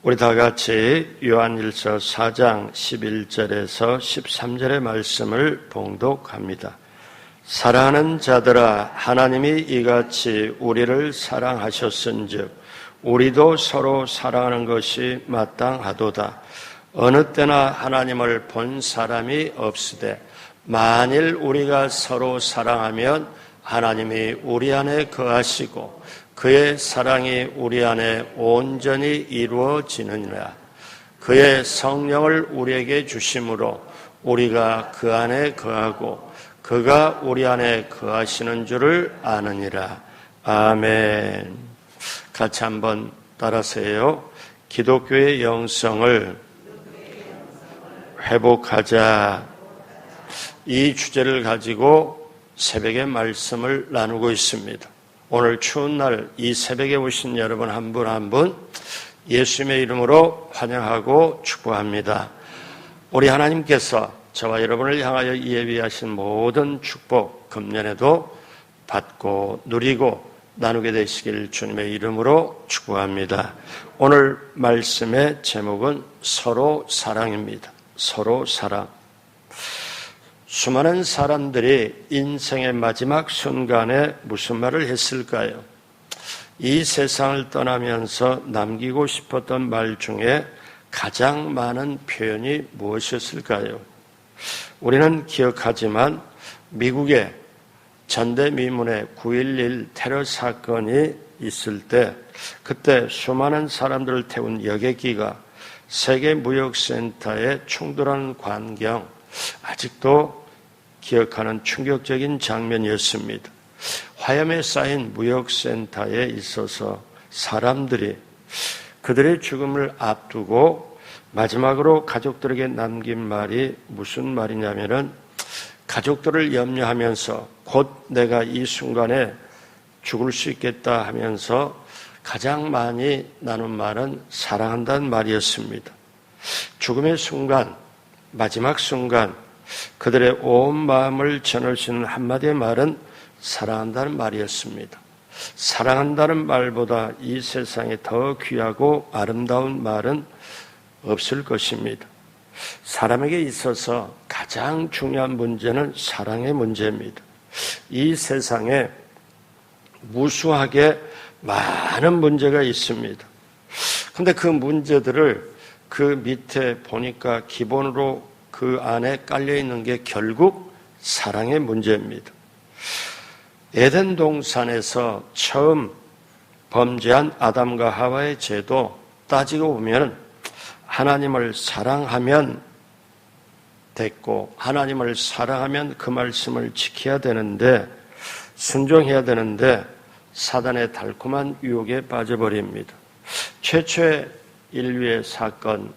우리 다 같이 요한일서 4장 11절에서 13절의 말씀을 봉독합니다. 사랑하는 자들아, 하나님이 이같이 우리를 사랑하셨은즉 우리도 서로 사랑하는 것이 마땅하도다. 어느 때나 하나님을 본 사람이 없으되 만일 우리가 서로 사랑하면 하나님이 우리 안에 거하시고 그의 사랑이 우리 안에 온전히 이루어지느니라. 그의 성령을 우리에게 주심으로 우리가 그 안에 거하고 그가 우리 안에 거하시는 줄을 아느니라. 아멘. 같이 한번 따라서요. 기독교의 영성을 회복하자. 이 주제를 가지고 새벽에 말씀을 나누고 있습니다. 오늘 추운 날 이 새벽에 오신 여러분 한 분 한 분 예수님의 이름으로 환영하고 축복합니다. 우리 하나님께서 저와 여러분을 향하여 예비하신 모든 축복 금년에도 받고 누리고 나누게 되시길 주님의 이름으로 축복합니다. 오늘 말씀의 제목은 서로 사랑입니다. 서로 사랑. 수많은 사람들이 인생의 마지막 순간에 무슨 말을 했을까요? 이 세상을 떠나면서 남기고 싶었던 말 중에 가장 많은 표현이 무엇이었을까요? 우리는 기억하지만 미국의 전대미문의 9.11 테러 사건이 있을 때 그때 수많은 사람들을 태운 여객기가 세계무역센터에 충돌하는 광경, 아직도 기억하는 충격적인 장면이었습니다. 화염에 쌓인 무역센터에 있어서 사람들이 그들의 죽음을 앞두고 마지막으로 가족들에게 남긴 말이 무슨 말이냐면은 가족들을 염려하면서 곧 내가 이 순간에 죽을 수 있겠다 하면서 가장 많이 나눈 말은 사랑한다는 말이었습니다. 죽음의 순간, 마지막 순간 그들의 온 마음을 전할 수 있는 한마디의 말은 사랑한다는 말이었습니다. 사랑한다는 말보다 이 세상에 더 귀하고 아름다운 말은 없을 것입니다. 사람에게 있어서 가장 중요한 문제는 사랑의 문제입니다. 이 세상에 무수하게 많은 문제가 있습니다. 그런데 그 문제들을 그 밑에 보니까 기본으로 그 안에 깔려있는 게 결국 사랑의 문제입니다. 에덴 동산에서 처음 범죄한 아담과 하와의 죄도 따지고 보면 하나님을 사랑하면 됐고 하나님을 사랑하면 그 말씀을 지켜야 되는데 순종해야 되는데 사단의 달콤한 유혹에 빠져버립니다. 최초의 인류의 사건,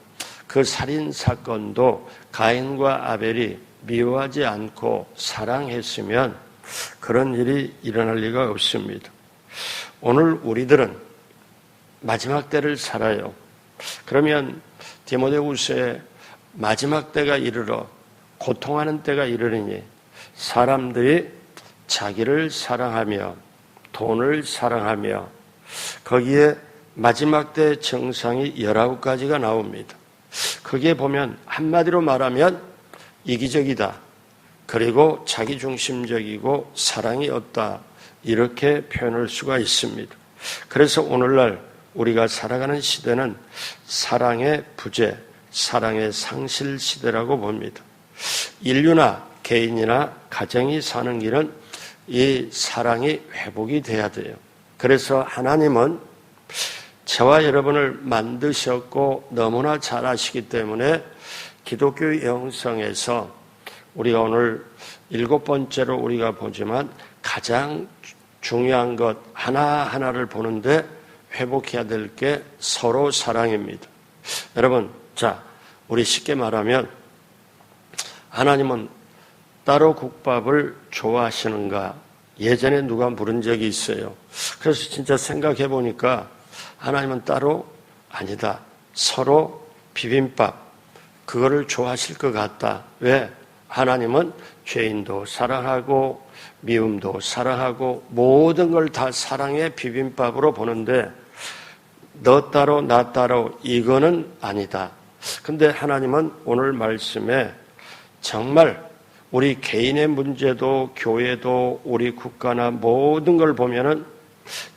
그 살인 사건도 가인과 아벨이 미워하지 않고 사랑했으면 그런 일이 일어날 리가 없습니다. 오늘 우리들은 마지막 때를 살아요. 그러면 디모데후서에 마지막 때가 이르러 고통하는 때가 이르리니 사람들이 자기를 사랑하며 돈을 사랑하며 거기에 마지막 때 정상이 19가지가 나옵니다. 거기에 보면 한마디로 말하면 이기적이다. 그리고 자기중심적이고 사랑이 없다. 이렇게 표현할 수가 있습니다. 그래서 오늘날 우리가 살아가는 시대는 사랑의 부재, 사랑의 상실 시대라고 봅니다. 인류나 개인이나 가정이 사는 길은 이 사랑이 회복이 돼야 돼요. 그래서 하나님은 저와 여러분을 만드셨고 너무나 잘 아시기 때문에 기독교 영성에서 우리가 오늘 7번째로 우리가 보지만 가장 중요한 것 하나하나를 보는데 회복해야 될 게 서로 사랑입니다. 여러분, 자, 우리 쉽게 말하면 하나님은 따로 국밥을 좋아하시는가? 예전에 누가 물은 적이 있어요. 그래서 진짜 생각해 보니까 하나님은 따로 아니다. 서로 비빔밥 그거를 좋아하실 것 같다. 왜? 하나님은 죄인도 사랑하고 미움도 사랑하고 모든 걸 다 사랑의 비빔밥으로 보는데 너 따로 나 따로 이거는 아니다. 근데 하나님은 오늘 말씀에 정말 우리 개인의 문제도 교회도 우리 국가나 모든 걸 보면은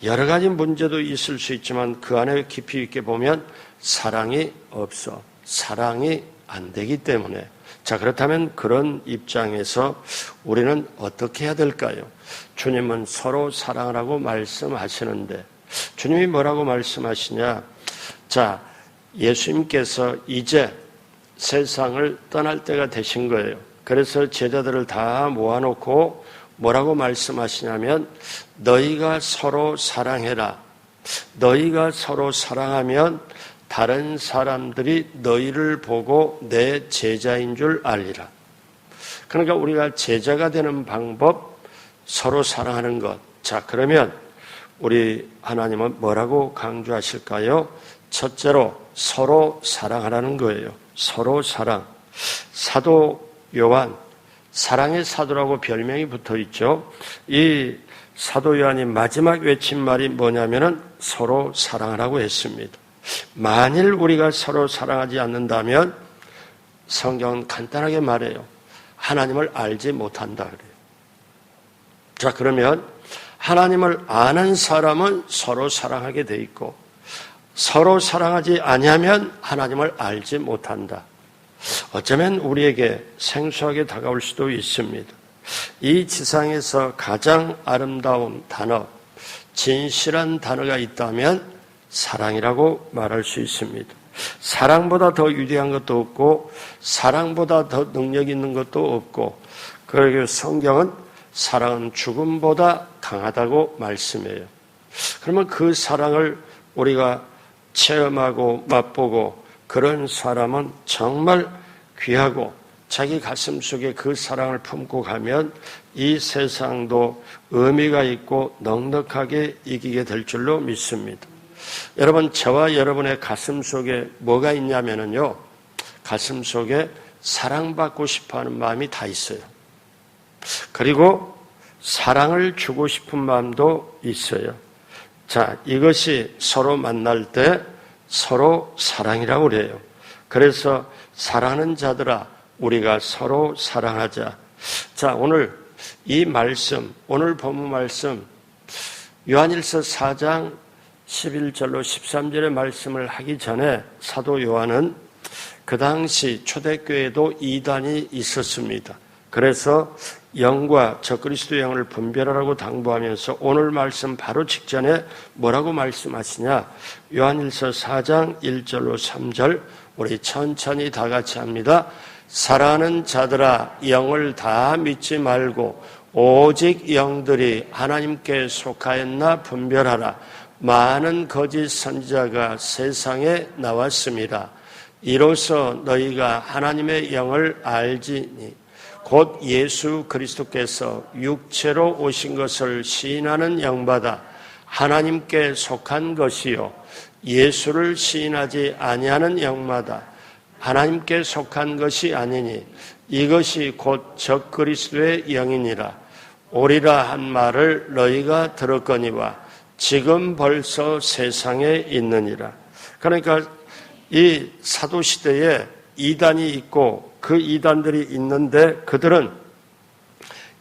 여러 가지 문제도 있을 수 있지만 그 안에 깊이 있게 보면 사랑이 없어. 사랑이 안 되기 때문에. 자, 그렇다면 그런 입장에서 우리는 어떻게 해야 될까요? 주님은 서로 사랑하라고 말씀하시는데 주님이 뭐라고 말씀하시냐? 자, 예수님께서 이제 세상을 떠날 때가 되신 거예요. 그래서 제자들을 다 모아놓고 뭐라고 말씀하시냐면 너희가 서로 사랑해라. 너희가 서로 사랑하면 다른 사람들이 너희를 보고 내 제자인 줄 알리라. 그러니까 우리가 제자가 되는 방법, 서로 사랑하는 것. 자, 그러면 우리 하나님은 뭐라고 강조하실까요? 첫째로 서로 사랑하라는 거예요. 서로 사랑. 사도 요한, 사랑의 사도라고 별명이 붙어 있죠. 이 사도 요한이 마지막 외친 말이 뭐냐면은 서로 사랑하라고 했습니다. 만일 우리가 서로 사랑하지 않는다면 성경은 간단하게 말해요. 하나님을 알지 못한다 그래요. 자, 그러면 하나님을 아는 사람은 서로 사랑하게 돼 있고 서로 사랑하지 아니하면 하나님을 알지 못한다. 어쩌면 우리에게 생소하게 다가올 수도 있습니다. 이 지상에서 가장 아름다운 단어, 진실한 단어가 있다면 사랑이라고 말할 수 있습니다. 사랑보다 더 위대한 것도 없고 사랑보다 더 능력 있는 것도 없고 그리고 성경은 사랑은 죽음보다 강하다고 말씀해요. 그러면 그 사랑을 우리가 체험하고 맛보고 그런 사람은 정말 귀하고 자기 가슴 속에 그 사랑을 품고 가면 이 세상도 의미가 있고 넉넉하게 이기게 될 줄로 믿습니다. 여러분, 저와 여러분의 가슴 속에 뭐가 있냐면요. 가슴 속에 사랑받고 싶어 하는 마음이 다 있어요. 그리고 사랑을 주고 싶은 마음도 있어요. 자, 이것이 서로 만날 때 서로 사랑이라고 그래요. 그래서 사랑하는 자들아, 우리가 서로 사랑하자. 자, 오늘 이 말씀, 오늘 본문 말씀, 요한일서 4장 11절로 13절의 말씀을 하기 전에 사도 요한은 그 당시 초대교회에도 이단이 있었습니다. 그래서 영과 적그리스도 영을 분별하라고 당부하면서 오늘 말씀 바로 직전에 뭐라고 말씀하시냐? 요한일서 4장 1절로 3절 우리 천천히 다 같이 합니다. 사랑하는 자들아, 영을 다 믿지 말고 오직 영들이 하나님께 속하였나 분별하라. 많은 거짓 선지자가 세상에 나왔습니다. 이로써 너희가 하나님의 영을 알지니 곧 예수 그리스도께서 육체로 오신 것을 시인하는 영마다 하나님께 속한 것이요 예수를 시인하지 아니하는 영마다 하나님께 속한 것이 아니니 이것이 곧 적그리스도의 영이니라. 오리라 한 말을 너희가 들었거니와 지금 벌써 세상에 있느니라. 그러니까 이 사도시대에 이단이 있고 그 이단들이 있는데 그들은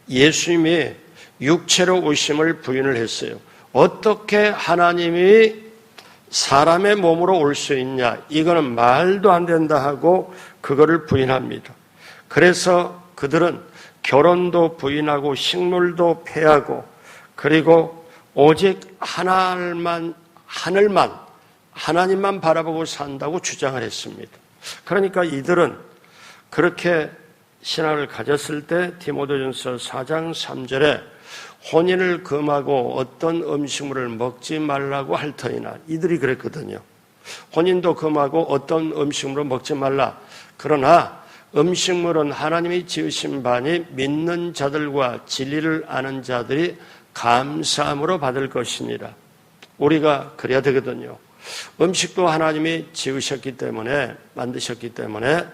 예수님이 육체로 오심을 부인을 했어요. 어떻게 하나님이 사람의 몸으로 올 수 있냐? 이거는 말도 안 된다 하고 그거를 부인합니다. 그래서 그들은 결혼도 부인하고 식물도 폐하고 그리고 오직 하늘만 하나님만 바라보고 산다고 주장을 했습니다. 그러니까 이들은 그렇게 신앙을 가졌을 때 디모데전서 4장 3절에 혼인을 금하고 어떤 음식물을 먹지 말라고 할 터이나 이들이 그랬거든요. 혼인도 금하고 어떤 음식물을 먹지 말라. 그러나 음식물은 하나님이 지으신 바니 믿는 자들과 진리를 아는 자들이 감사함으로 받을 것이니라. 우리가 그래야 되거든요. 음식도 하나님이 지으셨기 때문에 만드셨기 때문에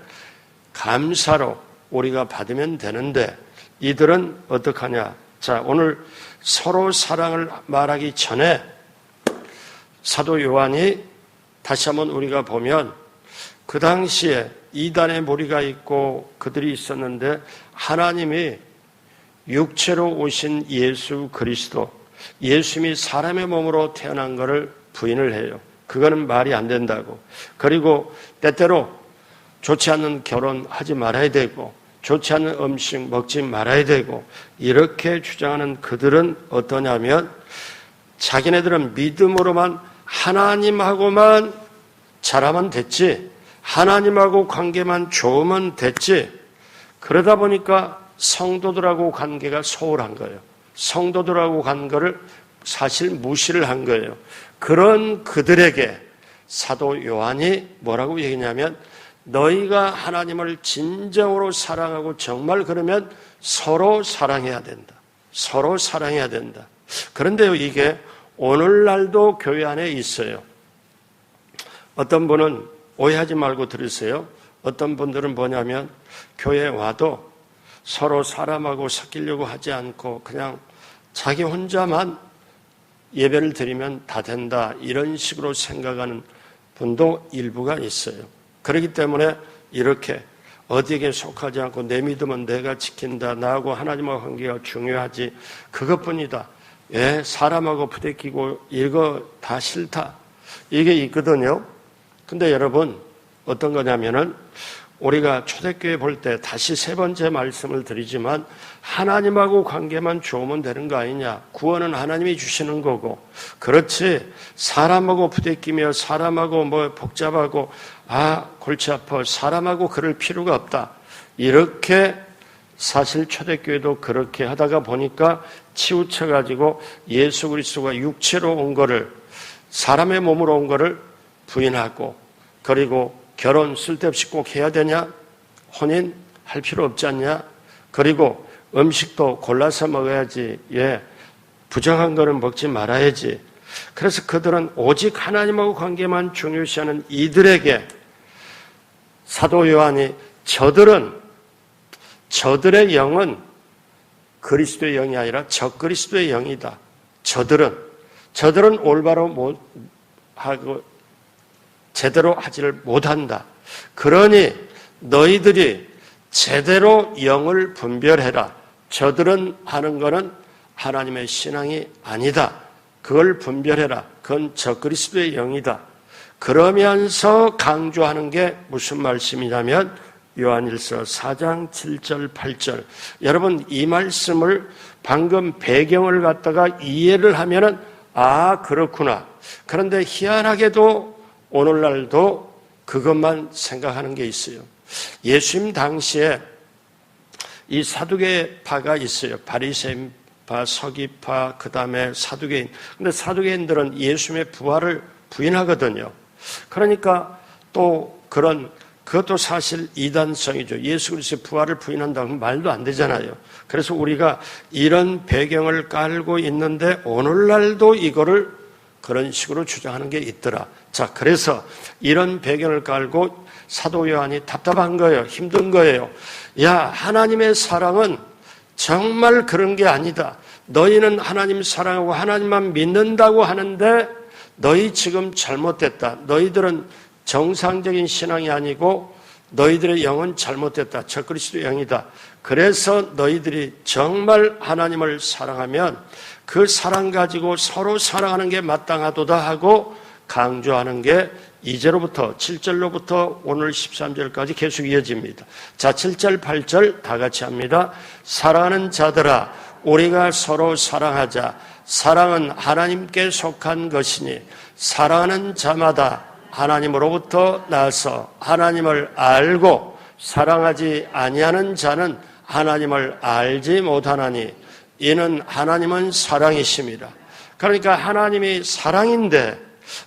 감사로 우리가 받으면 되는데 이들은 어떡하냐? 자, 오늘 서로 사랑을 말하기 전에 사도 요한이 다시 한번 우리가 보면 그 당시에 이단의 무리가 있고 그들이 있었는데 하나님이 육체로 오신 예수 그리스도, 예수님이 사람의 몸으로 태어난 것을 부인을 해요. 그거는 말이 안 된다고. 그리고 때때로 좋지 않은 결혼하지 말아야 되고 좋지 않은 음식 먹지 말아야 되고 이렇게 주장하는 그들은 어떠냐면 자기네들은 믿음으로만 하나님하고만 잘하면 됐지, 하나님하고 관계만 좋으면 됐지, 그러다 보니까 성도들하고 관계가 소홀한 거예요. 성도들하고 관계를 사실 무시를 한 거예요. 그런 그들에게 사도 요한이 뭐라고 얘기냐면 너희가 하나님을 진정으로 사랑하고 정말 그러면 서로 사랑해야 된다. 서로 사랑해야 된다. 그런데요, 이게 오늘날도 교회 안에 있어요. 어떤 분은 오해하지 말고 들으세요. 어떤 분들은 뭐냐면 교회에 와도 서로 사람하고 섞이려고 하지 않고 그냥 자기 혼자만 예배를 드리면 다 된다, 이런 식으로 생각하는 분도 일부가 있어요. 그렇기 때문에 이렇게 어디에게 속하지 않고 내 믿음은 내가 지킨다, 나하고 하나님과 관계가 중요하지, 그것뿐이다, 예, 사람하고 부대끼고 이거 다 싫다, 이게 있거든요. 근데 여러분 어떤 거냐면은 우리가 초대교회 볼 때 다시 세 번째 말씀을 드리지만 하나님하고 관계만 좋으면 되는 거 아니냐. 구원은 하나님이 주시는 거고, 그렇지 사람하고 부대끼며 사람하고 뭐 복잡하고 골치 아파 사람하고 그럴 필요가 없다, 이렇게 사실 초대교회도 그렇게 하다가 보니까 치우쳐가지고 예수 그리스도가 육체로 온 거를, 사람의 몸으로 온 거를 부인하고, 그리고 결혼 쓸데없이 꼭 해야 되냐? 혼인 할 필요 없지 않냐? 그리고 음식도 골라서 먹어야지, 예, 부정한 거는 먹지 말아야지. 그래서 그들은 오직 하나님하고 관계만 중요시하는 이들에게 사도 요한이 저들의 영은 그리스도의 영이 아니라 적그리스도의 영이다. 저들은 올바로 못하고 제대로 하지를 못한다. 그러니 너희들이 제대로 영을 분별해라. 저들은 하는 것은 하나님의 신앙이 아니다. 그걸 분별해라. 그건 적그리스도의 영이다. 그러면서 강조하는 게 무슨 말씀이냐면 요한일서 4장 7절 8절. 여러분 이 말씀을 방금 배경을 갖다가 이해를 하면은 그렇구나. 그런데 희한하게도 오늘날도 그것만 생각하는 게 있어요. 예수님 당시에 이 사두개파가 있어요. 바리새인파, 서기파, 그 다음에 사두개인. 근데 사두개인들은 예수님의 부활을 부인하거든요. 그러니까 또 그것도 사실 이단성이죠. 예수 그리스도의 부활을 부인한다면 말도 안 되잖아요. 그래서 우리가 이런 배경을 깔고 있는데 오늘날도 이거를 그런 식으로 주장하는 게 있더라. 자, 그래서 이런 배경을 깔고 사도 요한이 답답한 거예요. 힘든 거예요. 야, 하나님의 사랑은 정말 그런 게 아니다. 너희는 하나님 사랑하고 하나님만 믿는다고 하는데 너희 지금 잘못됐다. 너희들은 정상적인 신앙이 아니고 너희들의 영은 잘못됐다. 적그리스도의 영이다. 그래서 너희들이 정말 하나님을 사랑하면 그 사랑 가지고 서로 사랑하는 게 마땅하도다 하고 강조하는 게 2절로부터 7절로부터 오늘 13절까지 계속 이어집니다. 자, 7절 8절 다 같이 합니다. 사랑하는 자들아, 우리가 서로 사랑하자. 사랑은 하나님께 속한 것이니 사랑하는 자마다 하나님으로부터 나서 하나님을 알고 사랑하지 아니하는 자는 하나님을 알지 못하나니 이는 하나님은 사랑이심이라. 그러니까 하나님이 사랑인데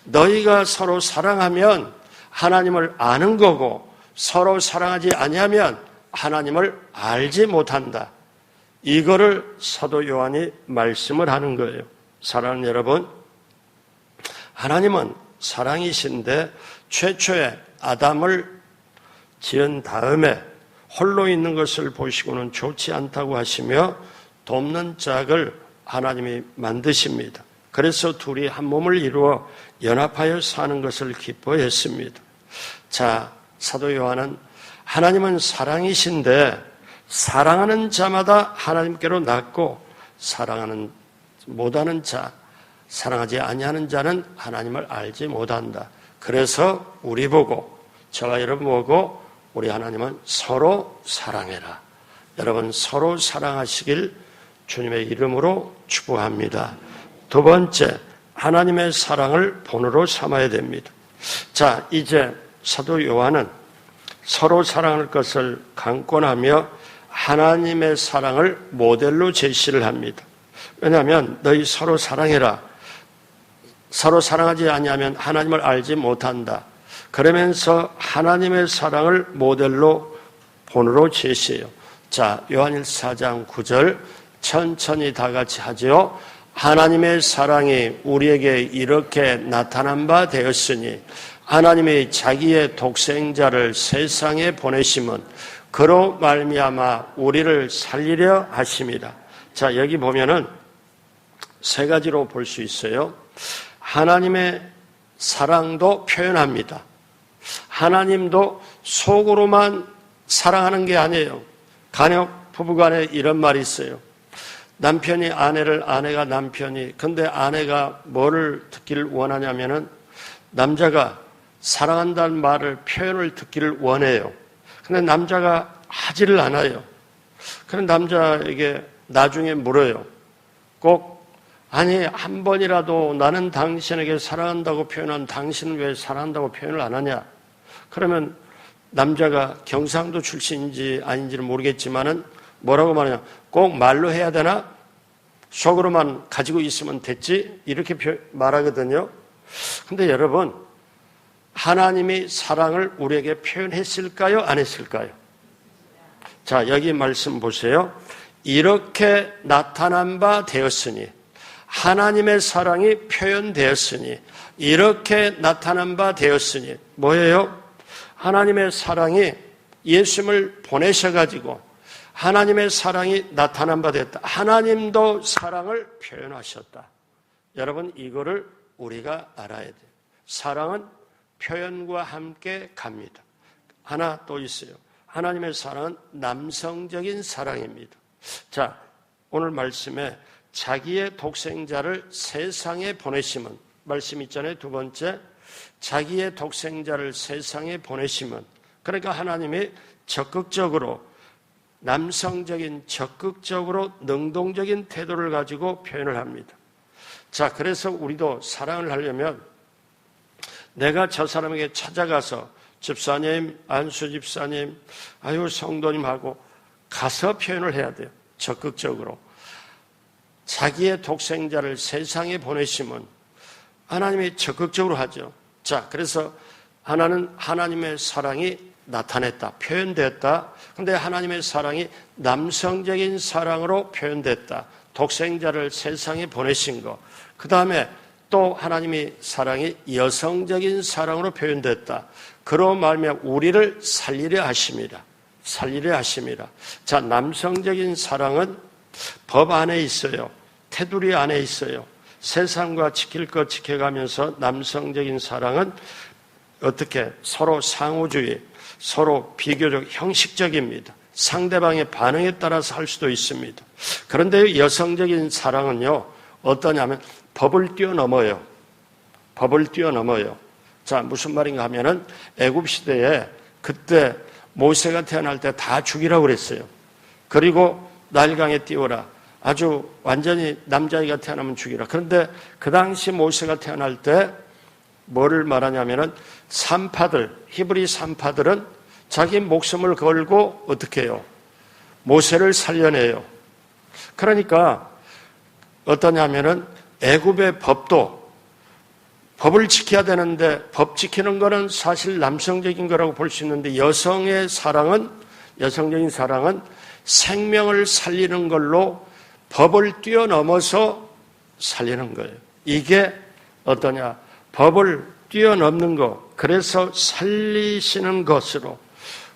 너희가 서로 사랑하면 하나님을 아는 거고 서로 사랑하지 아니하면 하나님을 알지 못한다. 이거를 사도 요한이 말씀을 하는 거예요. 사랑하는 여러분, 하나님은 사랑이신데 최초에 아담을 지은 다음에 홀로 있는 것을 보시고는 좋지 않다고 하시며 돕는 짝을 하나님이 만드십니다. 그래서 둘이 한 몸을 이루어 연합하여 사는 것을 기뻐했습니다. 자, 사도 요한은 하나님은 사랑이신데 사랑하는 자마다 하나님께로 났고 사랑하는 못하는 자, 사랑하지 아니하는 자는 하나님을 알지 못한다. 그래서 우리 보고, 저와 여러분 보고 우리 하나님은 서로 사랑해라. 여러분 서로 사랑하시길 주님의 이름으로 축복합니다. 두 번째, 하나님의 사랑을 본으로 삼아야 됩니다. 자, 이제 사도 요한은 서로 사랑할 것을 강권하며 하나님의 사랑을 모델로 제시를 합니다. 왜냐하면 너희 서로 사랑해라. 서로 사랑하지 아니하면 하나님을 알지 못한다. 그러면서 하나님의 사랑을 모델로 본으로 제시해요. 자, 요한일 4장 9절 천천히 다 같이 하죠. 하나님의 사랑이 우리에게 이렇게 나타난 바 되었으니 하나님이 자기의 독생자를 세상에 보내심은 그로 말미암아 우리를 살리려 하심이라. 자, 여기 보면은 세 가지로 볼 수 있어요. 하나님의 사랑도 표현합니다. 하나님도 속으로만 사랑하는 게 아니에요. 간혹 부부간에 이런 말이 있어요. 남편이 아내를, 아내가 남편이. 근데 아내가 뭐를 듣기를 원하냐면은 남자가 사랑한다는 말을, 표현을 듣기를 원해요. 근데 남자가 하지를 않아요. 그런 남자에게 나중에 물어요. 꼭 아니 한 번이라도 나는 당신에게 사랑한다고 표현한 당신은 왜 사랑한다고 표현을 안 하냐? 그러면 남자가 경상도 출신인지 아닌지는 모르겠지만은 뭐라고 말하냐? 꼭 말로 해야 되나? 속으로만 가지고 있으면 됐지? 이렇게 말하거든요. 근데 여러분, 하나님이 사랑을 우리에게 표현했을까요? 안 했을까요? 자, 여기 말씀 보세요. 이렇게 나타난 바 되었으니, 하나님의 사랑이 표현되었으니, 이렇게 나타난 바 되었으니, 뭐예요? 하나님의 사랑이 예수님을 보내셔가지고 하나님의 사랑이 나타난 바 되었다. 하나님도 사랑을 표현하셨다. 여러분, 이거를 우리가 알아야 돼요. 사랑은 표현과 함께 갑니다. 하나 또 있어요. 하나님의 사랑은 남성적인 사랑입니다. 자, 오늘 말씀에 자기의 독생자를 세상에 보내심은, 말씀 있잖아요. 두 번째, 자기의 독생자를 세상에 보내심은, 그러니까 하나님이 적극적으로, 남성적인 적극적으로 능동적인 태도를 가지고 표현을 합니다. 자, 그래서 우리도 사랑을 하려면 내가 저 사람에게 찾아가서 집사님, 안수 집사님, 아유 성도님하고 가서 표현을 해야 돼요. 적극적으로. 자기의 독생자를 세상에 보내심은 하나님이 적극적으로 하죠. 자, 그래서 하나는 하나님의 사랑이 나타냈다, 표현됐다. 근데 하나님의 사랑이 남성적인 사랑으로 표현됐다. 독생자를 세상에 보내신 거. 그 다음에 또 하나님의 사랑이 여성적인 사랑으로 표현됐다. 그로 말미암아 우리를 살리려 하심이라. 살리려 하심이라. 자, 남성적인 사랑은 법 안에 있어요. 테두리 안에 있어요. 세상과 지킬 것 지켜가면서 남성적인 사랑은 어떻게 서로 상호주의, 서로 비교적 형식적입니다. 상대방의 반응에 따라서 할 수도 있습니다. 그런데 여성적인 사랑은요, 어떠냐면 법을 뛰어넘어요. 법을 뛰어넘어요. 자, 무슨 말인가 하면은 애굽 시대에 그때 모세가 태어날 때 다 죽이라고 그랬어요. 그리고 나일강에 띄워라. 아주 완전히 남자아이가 태어나면 죽이라. 그런데 그 당시 모세가 태어날 때 뭐를 말하냐면은 산파들, 히브리 산파들은 자기 목숨을 걸고 어떻게 해요? 모세를 살려내요. 그러니까 어떠냐면은 애굽의 법도 법을 지켜야 되는데 법 지키는 거는 사실 남성적인 거라고 볼 수 있는데 여성의 사랑은, 여성적인 사랑은 생명을 살리는 걸로 법을 뛰어넘어서 살리는 거예요. 이게 어떠냐? 법을 뛰어넘는 거. 그래서 살리시는 것으로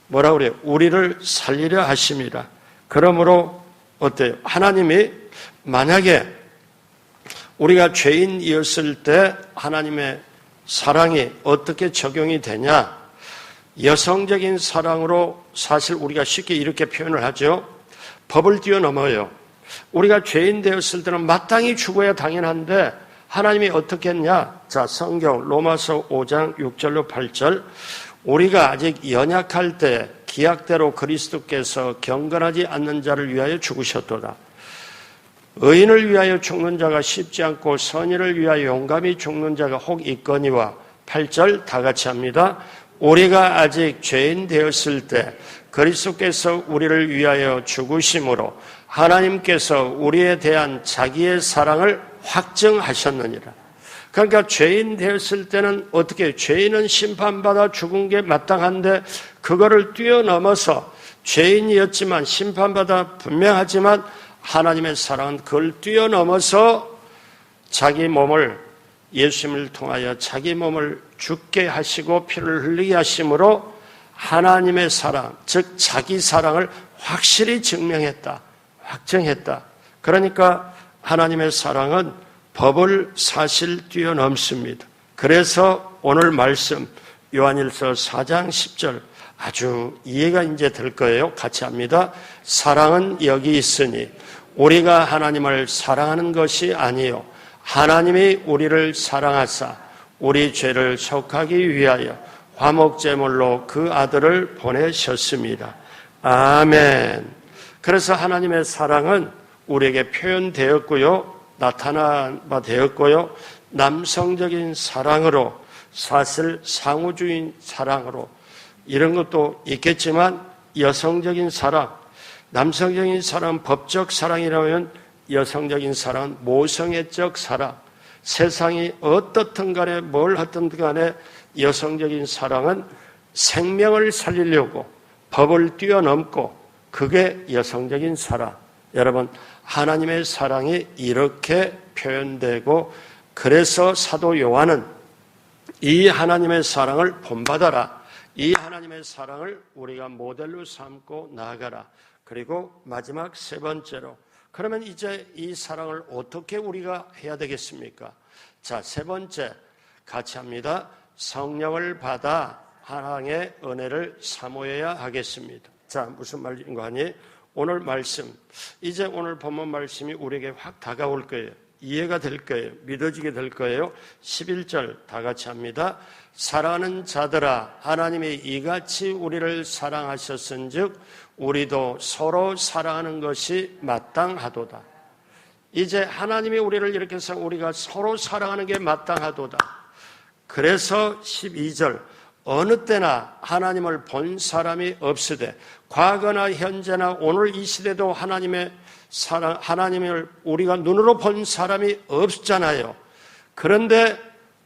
뭐라고 그래요? 우리를 살리려 하심이라. 그러므로 어때요? 하나님이 만약에 우리가 죄인이었을 때 하나님의 사랑이 어떻게 적용이 되냐? 여성적인 사랑으로 사실 우리가 쉽게 이렇게 표현을 하죠. 법을 뛰어넘어요. 우리가 죄인 되었을 때는 마땅히 죽어야 당연한데 하나님이 어떻게 했냐? 자, 성경 로마서 5장 6절로 8절. 우리가 아직 연약할 때 기약대로 그리스도께서 경건하지 않는 자를 위하여 죽으셨도다. 의인을 위하여 죽는 자가 쉽지 않고 선인을 위하여 용감히 죽는 자가 혹 있거니와. 8절 다 같이 합니다. 우리가 아직 죄인 되었을 때 그리스도께서 우리를 위하여 죽으심으로 하나님께서 우리에 대한 자기의 사랑을 확증하셨느니라. 그러니까 죄인 되었을 때는 어떻게, 죄인은 심판받아 죽은 게 마땅한데 그거를 뛰어넘어서 죄인이었지만 심판받아 분명하지만 하나님의 사랑은 그걸 뛰어넘어서 자기 몸을, 예수님을 통하여 자기 몸을 죽게 하시고 피를 흘리게 하심으로 하나님의 사랑, 즉 자기 사랑을 확실히 증명했다, 확증했다. 그러니까 하나님의 사랑은 법을 사실 뛰어넘습니다. 그래서 오늘 말씀 요한일서 4장 10절 아주 이해가 이제 될 거예요. 같이 합니다. 사랑은 여기 있으니 우리가 하나님을 사랑하는 것이 아니요 하나님이 우리를 사랑하사 우리 죄를 속하기 위하여 화목제물로 그 아들을 보내셨습니다. 아멘. 그래서 하나님의 사랑은 우리에게 표현되었고요, 나타나 되었고요, 남성적인 사랑으로, 사실 상호주의 사랑으로, 이런 것도 있겠지만 여성적인 사랑, 남성적인 사랑은 법적 사랑이라면 여성적인 사랑은 모성애적 사랑, 세상이 어떻든 간에 뭘 하든 간에 여성적인 사랑은 생명을 살리려고 법을 뛰어넘고, 그게 여성적인 사랑. 여러분, 하나님의 사랑이 이렇게 표현되고, 그래서 사도 요한은 이 하나님의 사랑을 본받아라, 이 하나님의 사랑을 우리가 모델로 삼고 나아가라. 그리고 마지막 세 번째로, 그러면 이제 이 사랑을 어떻게 우리가 해야 되겠습니까? 자, 세 번째 같이 합니다. 성령을 받아 하나님의 은혜를 사모해야 하겠습니다. 자, 무슨 말인가 하니, 오늘 말씀, 이제 오늘 본문 말씀이 우리에게 확 다가올 거예요. 이해가 될 거예요. 믿어지게 될 거예요. 11절 다 같이 합니다. 사랑하는 자들아, 하나님이 이같이 우리를 사랑하셨은즉 우리도 서로 사랑하는 것이 마땅하도다. 이제 하나님이 우리를 이렇게 해서 우리가 서로 사랑하는 게 마땅하도다. 그래서 12절, 어느 때나 하나님을 본 사람이 없으되, 과거나 현재나 오늘 이 시대도 하나님의 사랑, 하나님을 우리가 눈으로 본 사람이 없잖아요. 그런데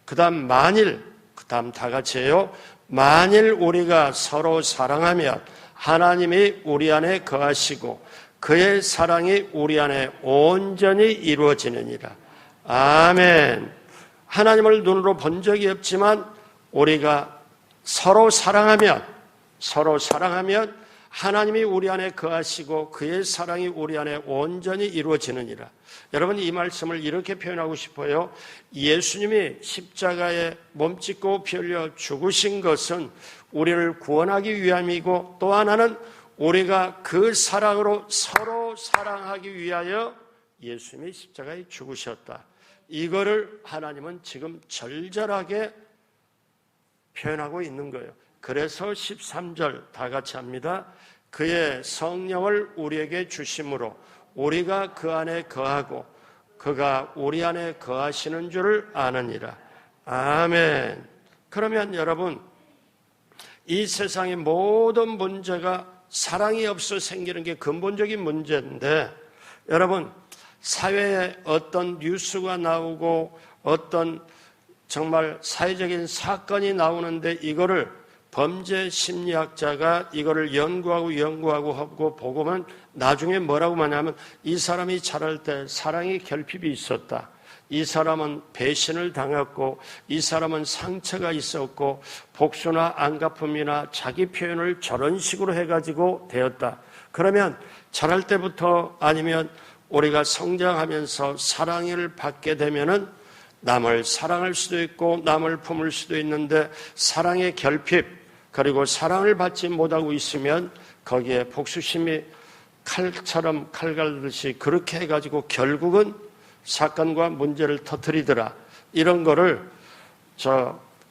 그 다음 만일, 그 다음 다 같이 해요. 만일 우리가 서로 사랑하면 하나님이 우리 안에 거하시고 그의 사랑이 우리 안에 온전히 이루어지느니라. 아멘. 하나님을 눈으로 본 적이 없지만 우리가 서로 사랑하면 하나님이 우리 안에 거하시고 그의 사랑이 우리 안에 온전히 이루어지느니라. 여러분, 이 말씀을 이렇게 표현하고 싶어요. 예수님이 십자가에 몸짓고 피 흘려 죽으신 것은 우리를 구원하기 위함이고, 또 하나는 우리가 그 사랑으로 서로 사랑하기 위하여 예수님이 십자가에 죽으셨다. 이거를 하나님은 지금 절절하게 표현하고 있는 거예요. 그래서 13절 다 같이 합니다. 그의 성령을 우리에게 주심으로 우리가 그 안에 거하고 그가 우리 안에 거하시는 줄을 아느니라. 아멘. 그러면 여러분, 이 세상의 모든 문제가 사랑이 없어 생기는 게 근본적인 문제인데, 여러분, 사회에 어떤 뉴스가 나오고 어떤 정말 사회적인 사건이 나오는데 이거를 범죄 심리학자가 이거를 연구하고 하고 보고는 나중에 뭐라고 하냐면, 이 사람이 자랄 때 사랑의 결핍이 있었다, 이 사람은 배신을 당했고, 이 사람은 상처가 있었고, 복수나 안갚음이나 자기 표현을 저런 식으로 해가지고 되었다. 그러면 자랄 때부터 아니면 우리가 성장하면서 사랑을 받게 되면은 남을 사랑할 수도 있고 남을 품을 수도 있는데 사랑의 결핍 그리고 사랑을 받지 못하고 있으면 거기에 복수심이 칼처럼 칼 갈듯이 그렇게 해가지고 결국은 사건과 문제를 터뜨리더라. 이런 거를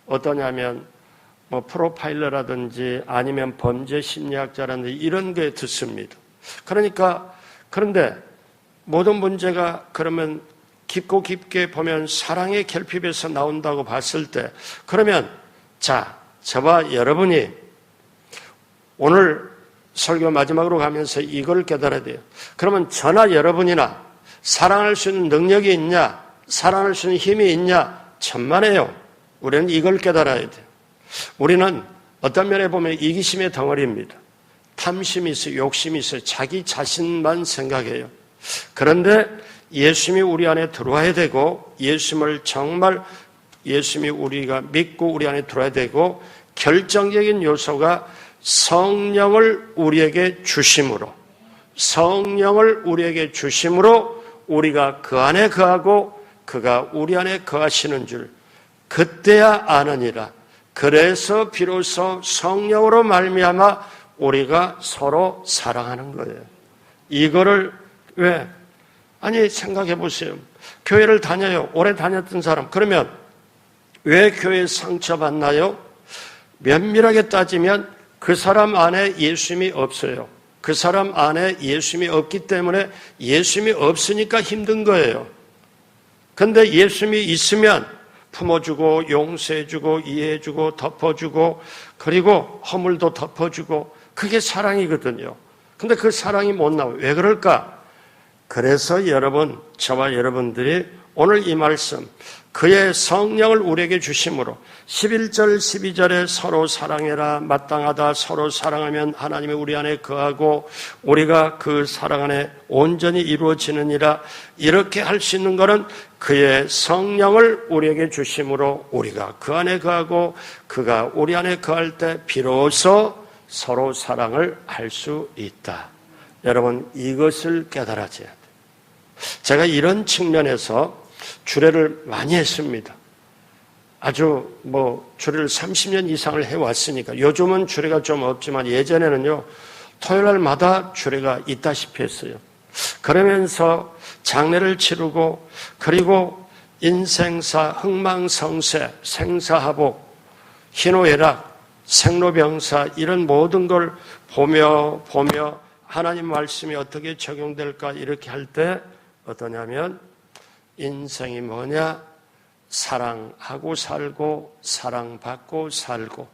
어떠냐면 프로파일러라든지 아니면 범죄 심리학자라든지 이런 거에 듣습니다. 그런데 모든 문제가 그러면 깊고 깊게 보면 사랑의 결핍에서 나온다고 봤을 때 그러면 저와 여러분이 오늘 설교 마지막으로 가면서 이걸 깨달아야 돼요. 그러면 저나 여러분이나 사랑할 수 있는 능력이 있냐, 사랑할 수 있는 힘이 있냐, 천만에요. 우리는 이걸 깨달아야 돼요. 우리는 어떤 면에 보면 이기심의 덩어리입니다. 탐심이 있어요, 욕심이 있어요. 자기 자신만 생각해요. 그런데 예수님이 우리 안에 들어와야 되고 예수님이 우리가 믿고 우리 안에 들어와야 되고 결정적인 요소가 성령을 우리에게 주심으로 우리가 그 안에 거하고 그가 우리 안에 거하시는 줄 그때야 아느니라. 그래서 비로소 성령으로 말미암아 우리가 서로 사랑하는 거예요. 이거를 왜? 생각해 보세요. 교회를 다녀요. 오래 다녔던 사람. 그러면 왜 교회에 상처받나요? 면밀하게 따지면 그 사람 안에 예수님이 없어요. 그 사람 안에 예수님이 없기 때문에 예수님이 없으니까 힘든 거예요. 그런데 예수님이 있으면 품어주고 용서해주고 이해해주고 덮어주고 그리고 허물도 덮어주고 그게 사랑이거든요. 근데 그 사랑이 못 나와요. 왜 그럴까? 그래서 저와 여러분들이 오늘 이 말씀 그의 성령을 우리에게 주심으로 11절 12절에 서로 사랑해라 마땅하다 서로 사랑하면 하나님이 우리 안에 거하고 우리가 그 사랑 안에 온전히 이루어지느니라. 이렇게 할 수 있는 것은 그의 성령을 우리에게 주심으로 우리가 그 안에 거하고 그가 우리 안에 거할 때 비로소 서로 사랑을 할 수 있다. 여러분 이것을 깨달아야 돼요. 제가 이런 측면에서 주례를 많이 했습니다. 아주 주례를 30년 이상을 해왔으니까 요즘은 주례가 좀 없지만 예전에는요 토요일날마다 주례가 있다시피 했어요. 그러면서 장례를 치르고 그리고 인생사, 흥망성쇠, 생사하복, 희노애락, 생로병사 이런 모든 걸 보며 하나님 말씀이 어떻게 적용될까 이렇게 할 때 어떠냐면 인생이 뭐냐? 사랑하고 살고 사랑받고 살고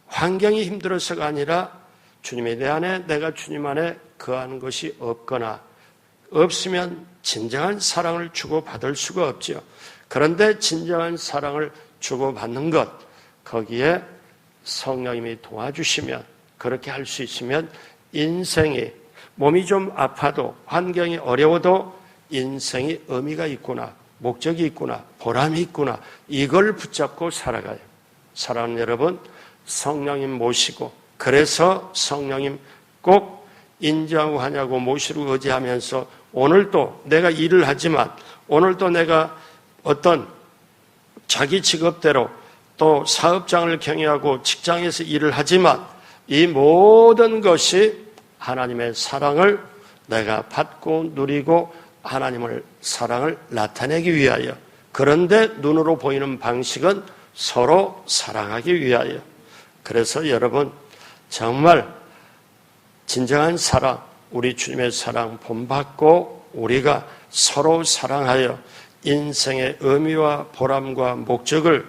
환경이 힘들어서가 아니라 주님이 내 안에 내가 주님 안에 거하는 것이 없으면 진정한 사랑을 주고받을 수가 없죠. 그런데 진정한 사랑을 주고받는 것 거기에 성령님이 도와주시면 그렇게 할 수 있으면 인생이 몸이 좀 아파도 환경이 어려워도 인생이 의미가 있구나 목적이 있구나 보람이 있구나 이걸 붙잡고 살아가요. 사랑하는 여러분 성령님 모시고 그래서 성령님 꼭 인자하고 하냐고 모시고 의지하면서 오늘도 내가 일을 하지만 오늘도 내가 어떤 자기 직업대로 또 사업장을 경영하고 직장에서 일을 하지만 이 모든 것이 하나님의 사랑을 내가 받고 누리고 하나님을 사랑을 나타내기 위하여 그런데 눈으로 보이는 방식은 서로 사랑하기 위하여 그래서 여러분 정말 진정한 사랑 우리 주님의 사랑 본받고 우리가 서로 사랑하여 인생의 의미와 보람과 목적을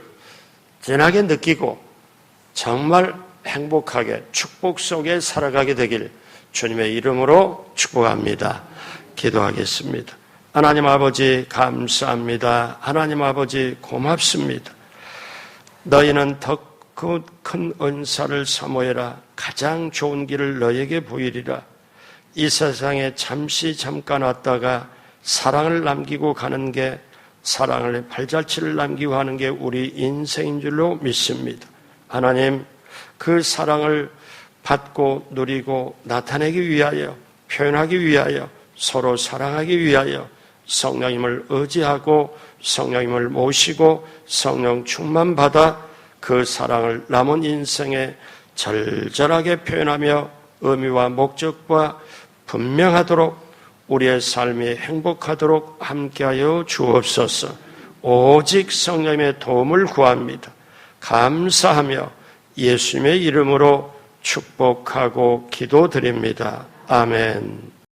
진하게 느끼고 정말 행복하게 축복 속에 살아가게 되길 주님의 이름으로 축복합니다. 기도하겠습니다. 하나님 아버지 감사합니다. 하나님 아버지 고맙습니다. 너희는 더 큰 은사를 사모해라. 가장 좋은 길을 너에게 보이리라. 이 세상에 잠깐 왔다가 사랑을 남기고 가는 게 사랑을 발자취를 남기고 하는 게 우리 인생인 줄로 믿습니다. 하나님 그 사랑을 받고 누리고 나타내기 위하여 표현하기 위하여 서로 사랑하기 위하여 성령님을 의지하고 성령님을 모시고 성령 충만받아 그 사랑을 남은 인생에 절절하게 표현하며 의미와 목적과 분명하도록 우리의 삶이 행복하도록 함께하여 주옵소서. 오직 성령님의 도움을 구합니다. 감사하며 예수님의 이름으로 축복하고 기도드립니다. 아멘.